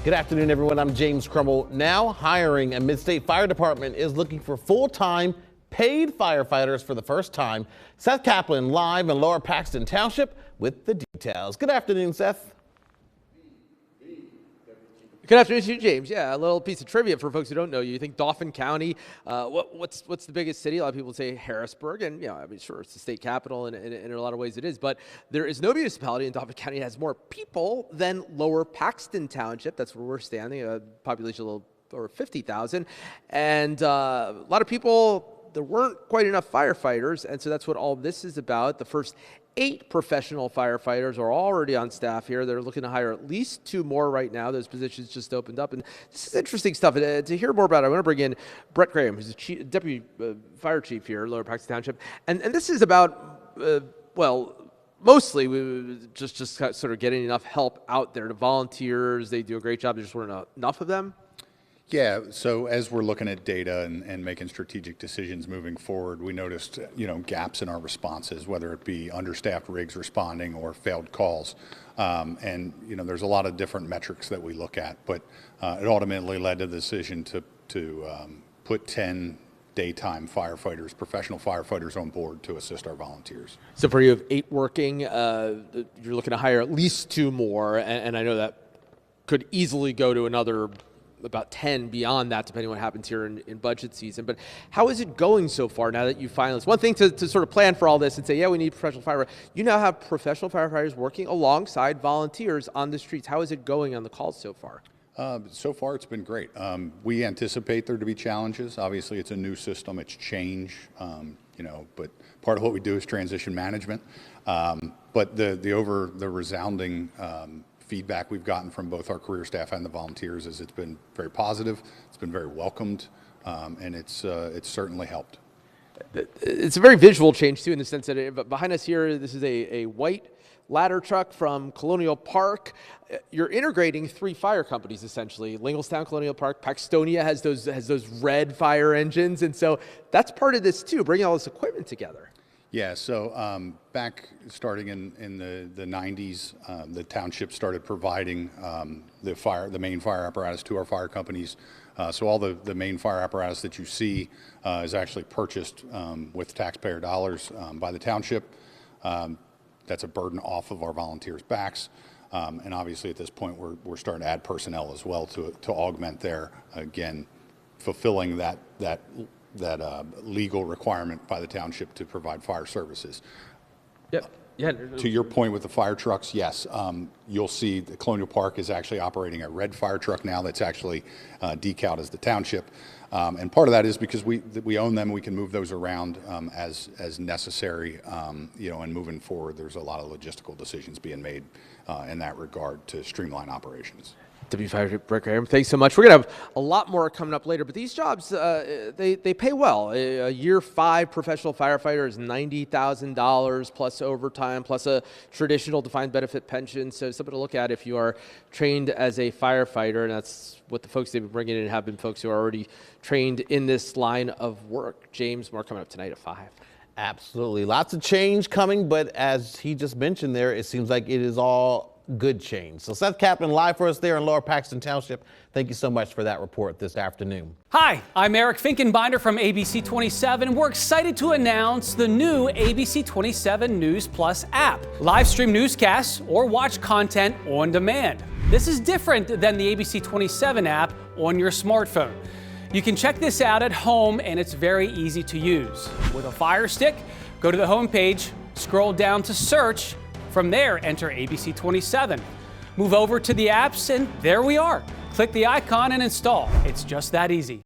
Good afternoon, everyone. I'm James Crumble. Now hiring a Midstate Fire Department is looking for full-time paid firefighters for the first time. Seth Kaplan live in Lower Paxton Township with the details. Good afternoon, Seth. Good afternoon to you, James. Yeah, a little piece of trivia for folks who don't know you. You think Dauphin County, what's the biggest city? A lot of people say Harrisburg, and I mean, sure, it's the state capital, and in a lot of ways it is, but there is no municipality in Dauphin County that has more people than Lower Paxton Township. That's where we're standing, a population a little over 50,000, and a lot of people, there weren't quite enough firefighters, and so that's what all this is about. The first 8 professional firefighters are already on staff here. They're looking to hire at least 2 more right now. Those positions just opened up, and this is interesting stuff. To hear more about it, I want to bring in Brett Graham, who's the deputy fire chief here at Lower Paxton Township, and this is about mostly we just sort of getting enough help out there to volunteers. They do a great job. There just weren't enough of them. Yeah, so as we're looking at data and making strategic decisions moving forward, we noticed, gaps in our responses, whether it be understaffed rigs responding or failed calls. There's a lot of different metrics that we look at, but it ultimately led to the decision to put 10 daytime firefighters, professional firefighters on board to assist our volunteers. So for you have 8 working, you're looking to hire at least 2 more, and I know that could easily go to another about 10 beyond that, depending on what happens here in budget season. But how is it going so far now that you finally, it's one thing to sort of plan for all this and say, yeah, we need professional firefighters. You now have professional firefighters working alongside volunteers on the streets. How is it going on the calls so far? So far, it's been great. We anticipate there to be challenges. Obviously, it's a new system, it's change, but part of what we do is transition management. But the resounding feedback we've gotten from both our career staff and the volunteers is it's been very positive, it's been very welcomed, and it's certainly helped. It's a very visual change too, in the sense that behind us here, this is a white ladder truck from Colonial Park. You're integrating 3 fire companies essentially. Linglestown, Colonial Park, Paxtonia has those red fire engines, and so that's part of this too, bringing all this equipment together. Yeah, so back starting in the 90s, the township started providing the main fire apparatus to our fire companies. So all the main fire apparatus that you see is actually purchased with taxpayer dollars by the township. That's a burden off of our volunteers' backs. And obviously at this point we're starting to add personnel as well to augment there, again, fulfilling that legal requirement by the township to provide fire services. Yep. Yeah. To your point with the fire trucks, yes, you'll see the Colonial Park is actually operating a red fire truck now that's actually decaled as the township. And part of that is because we own them, we can move those around as necessary, and moving forward, there's a lot of logistical decisions being made in that regard to streamline operations. Deputy Fire Brett Graham, thanks so much. We're going to have a lot more coming up later, but these jobs, they pay well. A year 5 professional firefighter is $90,000 plus overtime, plus a traditional defined benefit pension. So something to look at if you are trained as a firefighter, and that's what the folks they've been bringing in have been folks who are already trained in this line of work. James, more coming up tonight at 5. Absolutely. Lots of change coming, but as he just mentioned there, it seems like it is all good change. So Seth Kaplan live for us there in Lower Paxton Township. Thank you so much for that report this afternoon. Hi, I'm Eric Finkenbinder from ABC 27, and we're excited to announce the new ABC 27 News Plus app. Live stream newscasts or watch content on demand. This is different than the ABC 27 app on your smartphone. You can check this out at home, and it's very easy to use. With a Fire Stick, go to the home page, scroll down to search. From there, enter ABC 27. Move over to the apps, and there we are. Click the icon and install. It's just that easy.